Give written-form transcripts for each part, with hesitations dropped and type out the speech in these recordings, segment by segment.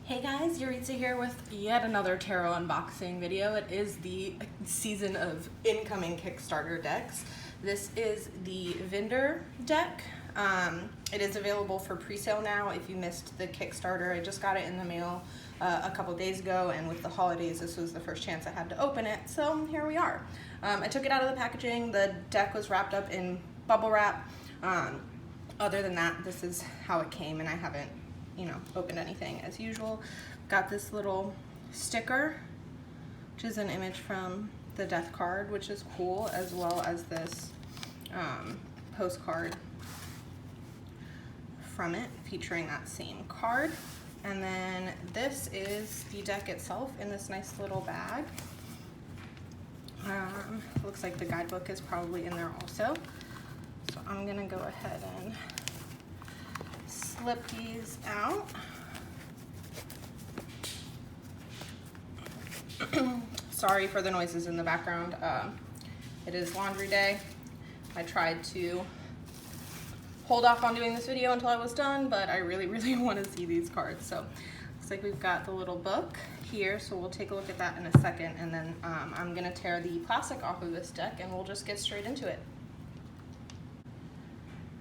Hey guys, Yuritsa here with yet another tarot unboxing video. It is the season of incoming Kickstarter decks. This is the Vindur deck. It is available for pre-sale now if you missed the Kickstarter. I just got it in the mail a couple days ago, and with the holidays this was the first chance I had to open it, so here we are. I took it out of the packaging. The deck was wrapped up in bubble wrap. Other than that, this is how it came, and I haven't opened anything as usual. Got this little sticker, which is an image from the death card, which is cool, as well as this postcard from it featuring that same card. And then this is the deck itself in this nice little bag. Looks like the guidebook is probably in there also. So I'm gonna go ahead and slip these out. Sorry for the noises in the background. It is laundry day. I tried to hold off on doing this video until I was done, but I really want to see these cards. So looks like we've got the little book here, so we'll take a look at that in a second, and then I'm gonna tear the plastic off of this deck and we'll just get straight into it.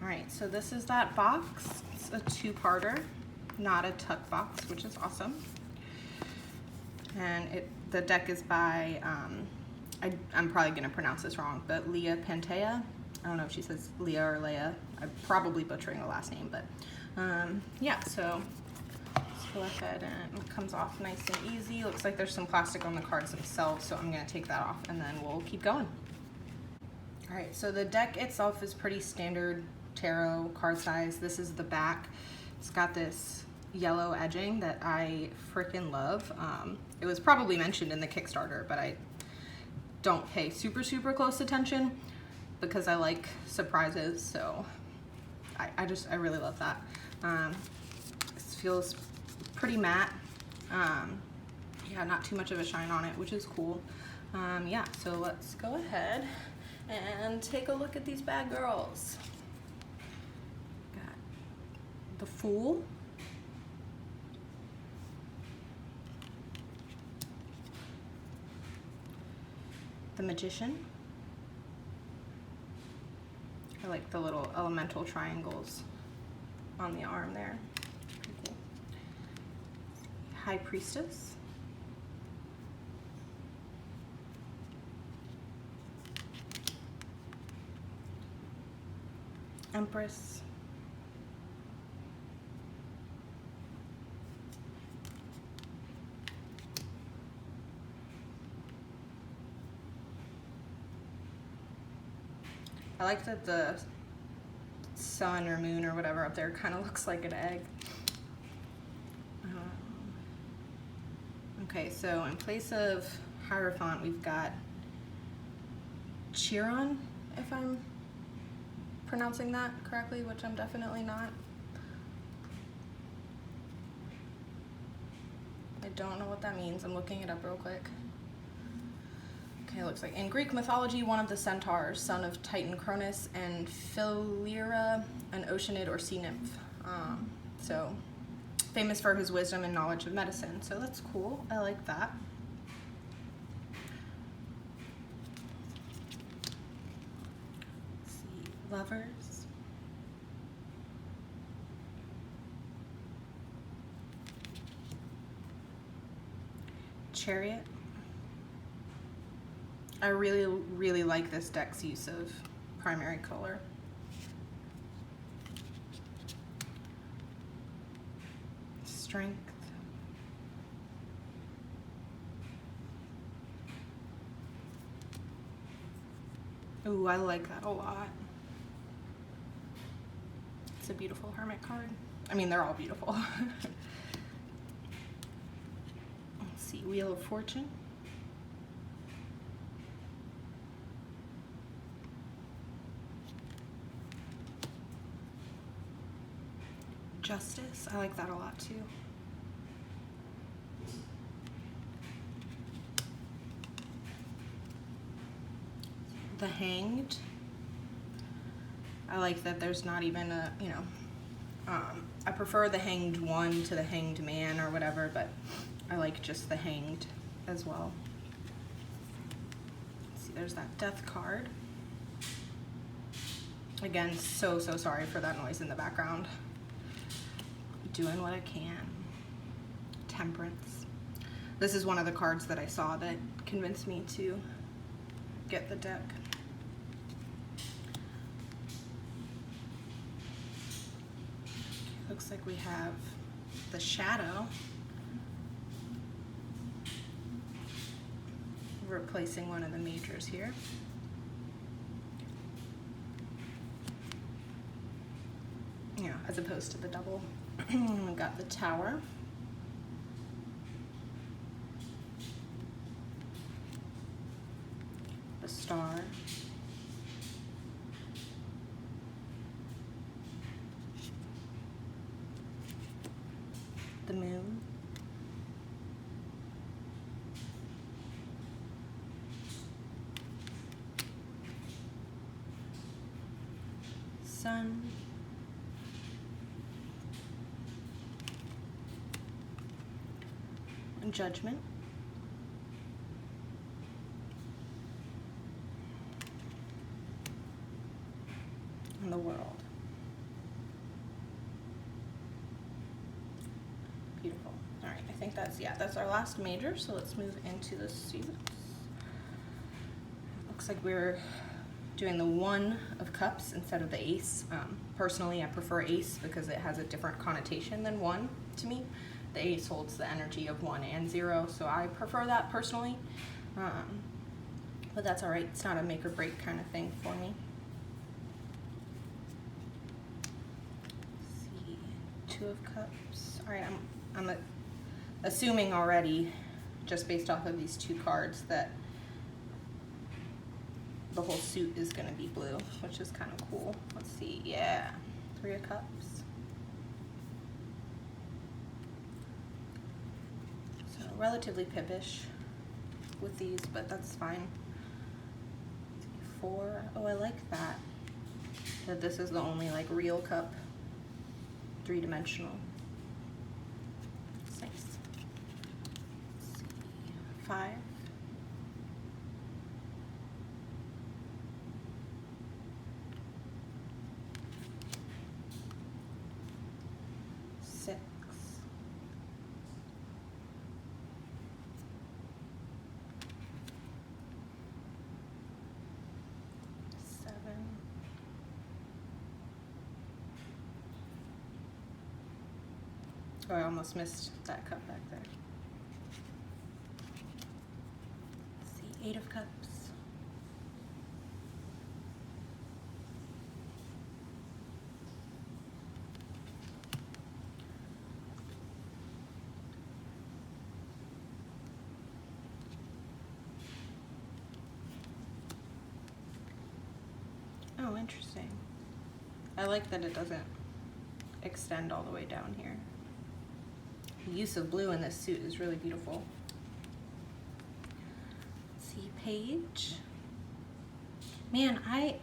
Alright, so this is that box. It's a two-parter, not a tuck box, which is awesome. And the deck is by, I'm probably going to pronounce this wrong, but Leah Pantea. I don't know if she says Leah or Leia. I'm probably butchering the last name, but yeah, so let's go ahead, and it comes off nice and easy. Looks like there's some plastic on the cards themselves, so I'm going to take that off and then we'll keep going. Alright, so the deck itself is pretty standard tarot card size. This is the back. It's got this yellow edging that I freaking love. It was probably mentioned in the Kickstarter, but I don't pay super close attention because I like surprises, so I really love that. This feels pretty matte. Yeah, not too much of a shine on it, which is cool. Yeah, so let's go ahead and take a look at these bad girls. Got the Fool, the Magician. I like the little elemental triangles on the arm there. Pretty cool. High Priestess, Empress, I like that the sun or moon or whatever up there kind of looks like an egg. Okay, so in place of Hierophant, we've got Chariot, if I'm pronouncing that correctly, which I'm definitely not. I don't know what that means. I'm looking it up real quick. Okay, it looks like in Greek mythology, one of the centaurs, son of Titan Cronus, and Philyra, an oceanid or sea nymph. So famous for his wisdom and knowledge of medicine. So that's cool. I like that. Let's see, Lovers, Chariot. I really like this deck's use of primary color. Strength, ooh, I like that a lot. It's a beautiful Hermit card. I mean, they're all beautiful. Let's see, Wheel of Fortune, Justice. I like that a lot too. The Hanged. I like that there's not even a, I prefer the Hanged One to the Hanged Man or whatever, but I like just the Hanged as well. Let's see, there's that Death card. Again, so sorry for that noise in the background. Doing what I can. Temperance. This is one of the cards that I saw that convinced me to get the deck. Looks like we have the Shadow replacing one of the majors here. Yeah, as opposed to the double. We got the Tower. The Star. The Moon. Sun. And Judgment. And the World. Beautiful. All right, I think that's our last major, so let's move into the suits. Looks like we're doing the One of Cups instead of the Ace. Personally, I prefer Ace because it has a different connotation than one to me. The Ace holds the energy of 1 and 0, so I prefer that personally. But that's all right. It's not a make or break kind of thing for me. Let's see, Two of Cups. All right, I'm assuming already, just based off of these two cards, that the whole suit is going to be blue, which is kind of cool. Let's see. Yeah, Three of Cups. Relatively pippish with these, but that's fine. 4. Oh, I like that. That this is the only like real cup, 3-dimensional. It's nice. Let's see. 5. Oh, I almost missed that cup back there. Let's see, 8 of Cups. Oh, interesting. I like that it doesn't extend all the way down here. The use of blue in this suit is really beautiful. Let's see, Page. Man, I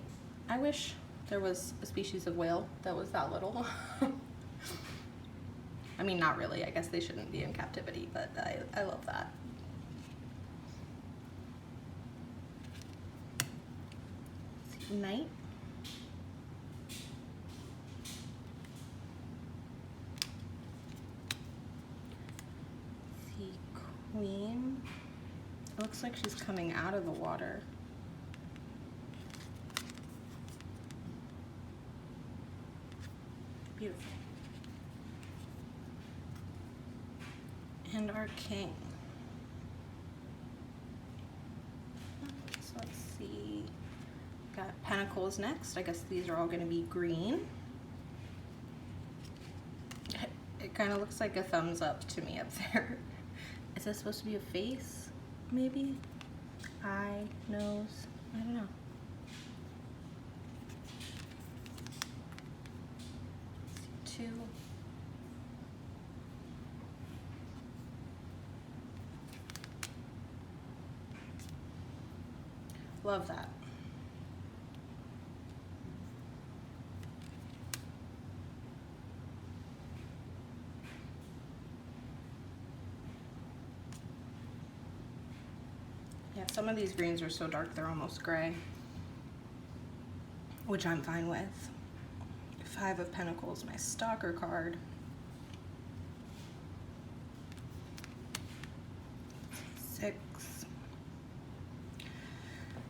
wish there was a species of whale that was that little. I mean, not really. I guess they shouldn't be in captivity, but I love that. Let's see, Knight. Queen. It looks like she's coming out of the water. Beautiful. And our king. So let's see. Got Pentacles next. I guess these are all going to be green. It kind of looks like a thumbs up to me up there. Is that supposed to be a face, maybe? Eye, nose, I don't know. 2. Love that. Some of these greens are so dark they're almost gray, which I'm fine with. 5 of Pentacles, my stalker card. 6.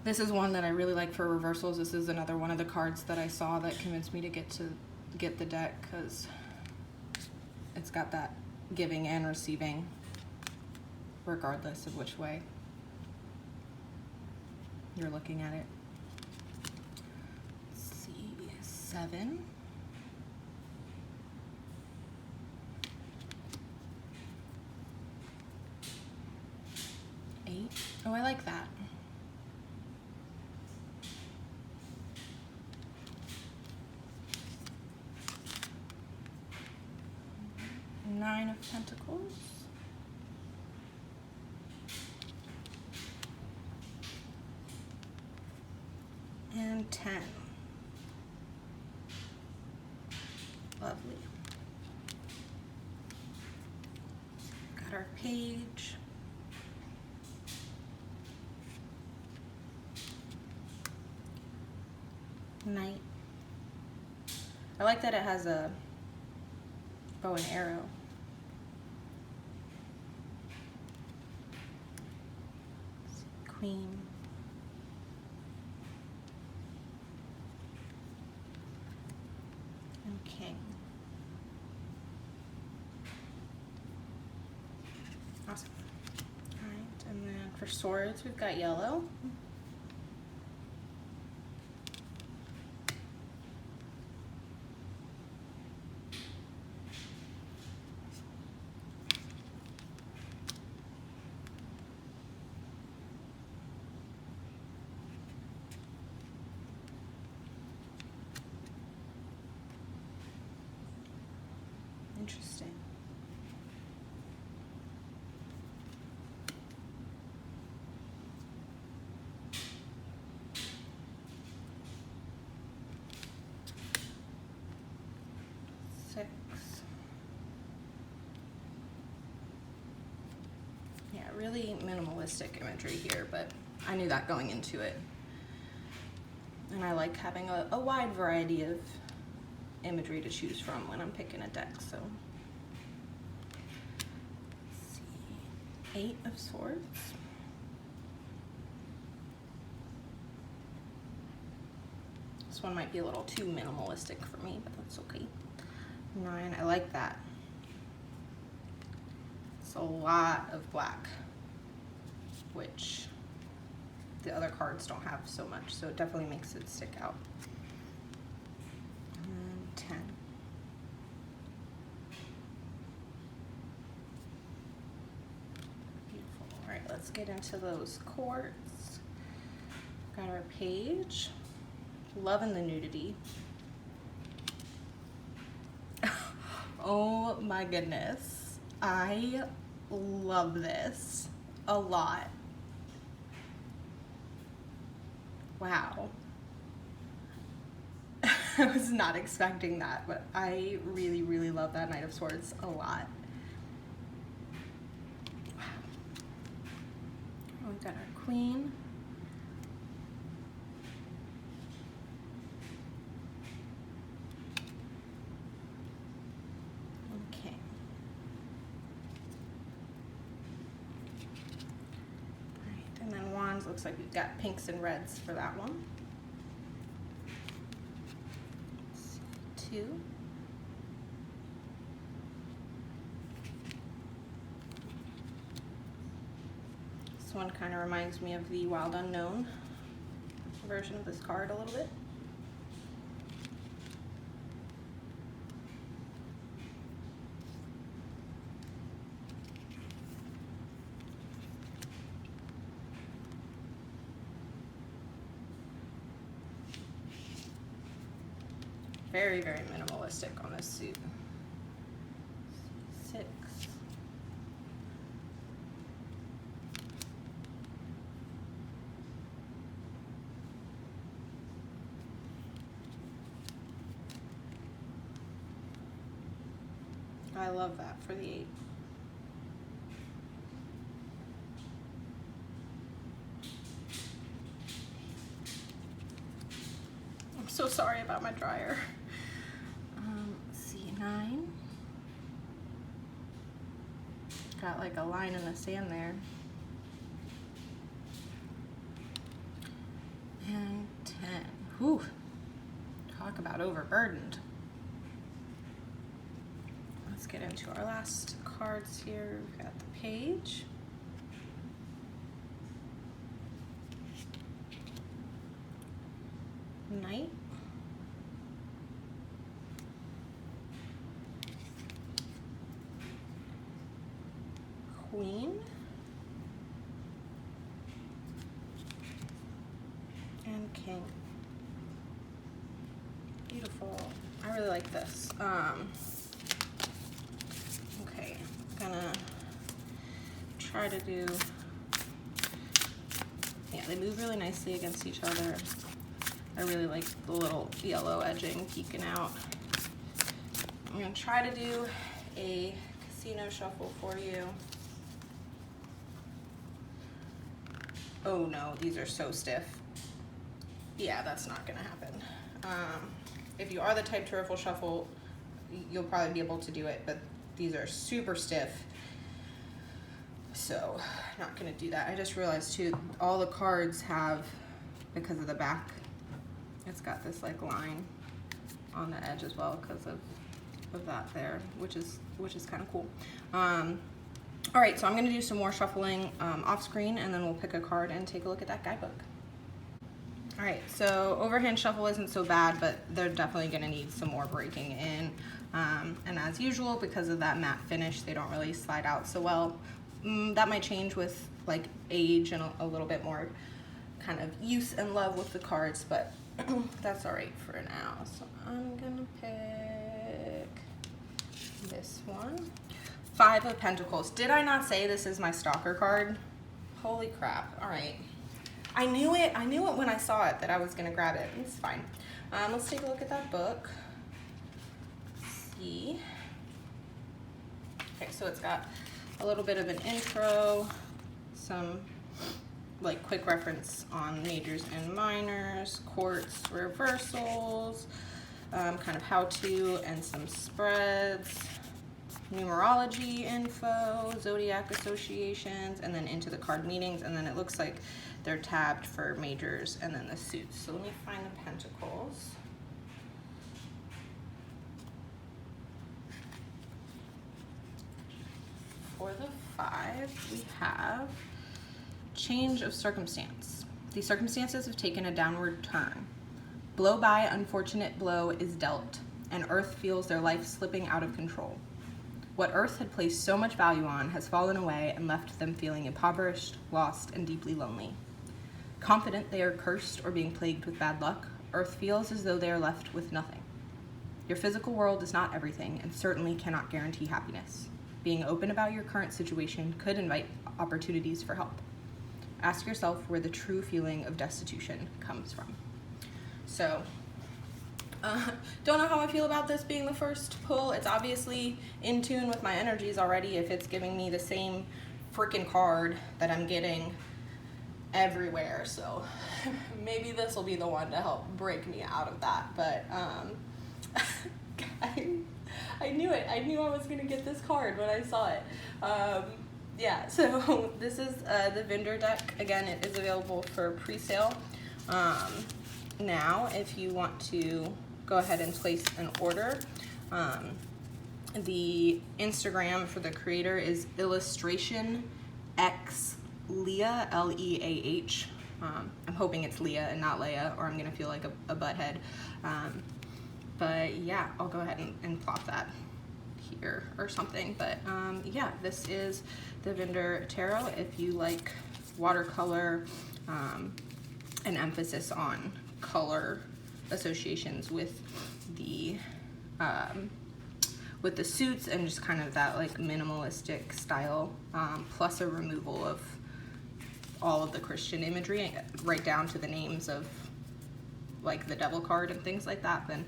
This is one that I really like for reversals. This is another one of the cards that I saw that convinced me to get the deck, because it's got that giving and receiving regardless of which way you're looking at it. Let's see, 7. 8. Oh, I like that. 9 of Pentacles. And 10. Lovely. Got our page. Knight. I like that it has a bow and arrow. Queen. And king. Awesome. All right, and then for swords, we've got yellow. Interesting. Six. Yeah, really minimalistic imagery here, but I knew that going into it. And I like having a wide variety of imagery to choose from when I'm picking a deck, so. Let's see. 8 of Swords. This one might be a little too minimalistic for me, but that's okay. 9, I like that. It's a lot of black, which the other cards don't have so much, so it definitely makes it stick out. 10. Beautiful. All right, let's get into those courts. Got our page. Loving the nudity. Oh my goodness. I love this a lot. Wow. I was not expecting that, but I really, really love that Knight of Swords a lot. Wow. Oh, we've got our Queen. Okay. All right, and then Wands, looks like we've got pinks and reds for that one. 2. This one kind of reminds me of the Wild Unknown version of this card a little bit. Very, very minimalistic on this suit. 6. I love that for the 8. so sorry about my dryer. Let's see, 9. Got like a line in the sand there. And 10. Whew. Talk about overburdened. Let's get into our last cards here. We've got the Page. Knight. Queen. And King. Beautiful. I really like this. Okay, gonna try to do, yeah, they move really nicely against each other. I really like the little yellow edging peeking out. I'm gonna try to do a casino shuffle for you. Oh no, these are so stiff. Yeah, that's not gonna happen. If you are the type to riffle shuffle, you'll probably be able to do it, but these are super stiff. So, not gonna do that. I just realized too, all the cards have, because of the back, it's got this like line on the edge as well because of that there, which is kind of cool. All right, so I'm gonna do some more shuffling off screen, and then we'll pick a card and take a look at that guidebook. All right, so overhand shuffle isn't so bad, but they're definitely gonna need some more breaking in. And as usual, because of that matte finish, they don't really slide out so well. That might change with like age and a little bit more kind of use and love with the cards, but that's all right for now. So I'm gonna pick this one. 5 of Pentacles. Did I not say this is my stalker card? Holy crap. All right. I knew it when I saw it that I was gonna grab it. It's fine. Let's take a look at that book. Let's see. Okay, so it's got a little bit of an intro, some like quick reference on majors and minors, quartz reversals, kind of how to and some spreads, numerology info, zodiac associations, and then into the card meanings, and then it looks like they're tabbed for majors and then the suits. So let me find the Pentacles. For the 5, we have change of circumstance. The circumstances have taken a downward turn. Blow by unfortunate blow is dealt, and Earth feels their life slipping out of control. What Earth had placed so much value on has fallen away and left them feeling impoverished, lost, and deeply lonely. Confident they are cursed or being plagued with bad luck, Earth feels as though they are left with nothing. Your physical world is not everything and certainly cannot guarantee happiness. Being open about your current situation could invite opportunities for help. Ask yourself where the true feeling of destitution comes from. So, don't know how I feel about this being the first pull. It's obviously in tune with my energies already if it's giving me the same freaking card that I'm getting everywhere. So maybe this will be the one to help break me out of that. But I knew it. I knew I was going to get this card when I saw it. Yeah, so this is the Vindur deck. Again, it is available for pre-sale. Now, if you want to go ahead and place an order, the Instagram for the creator is illustration x Leah, L-E-A-H. I'm hoping it's Leah and not Leia, or I'm gonna feel like a butthead. But yeah, I'll go ahead and plop that here or something. But yeah, this is the Vindur Tarot. If you like watercolor, an emphasis on color associations with the suits and just kind of that like minimalistic style, plus a removal of all of the Christian imagery right down to the names of like the devil card and things like that, then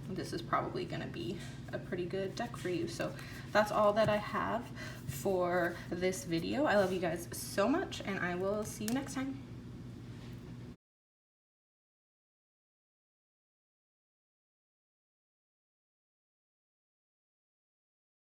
this is probably going to be a pretty good deck for you. So that's all that I have for this video. I love you guys so much, and I will see you next time.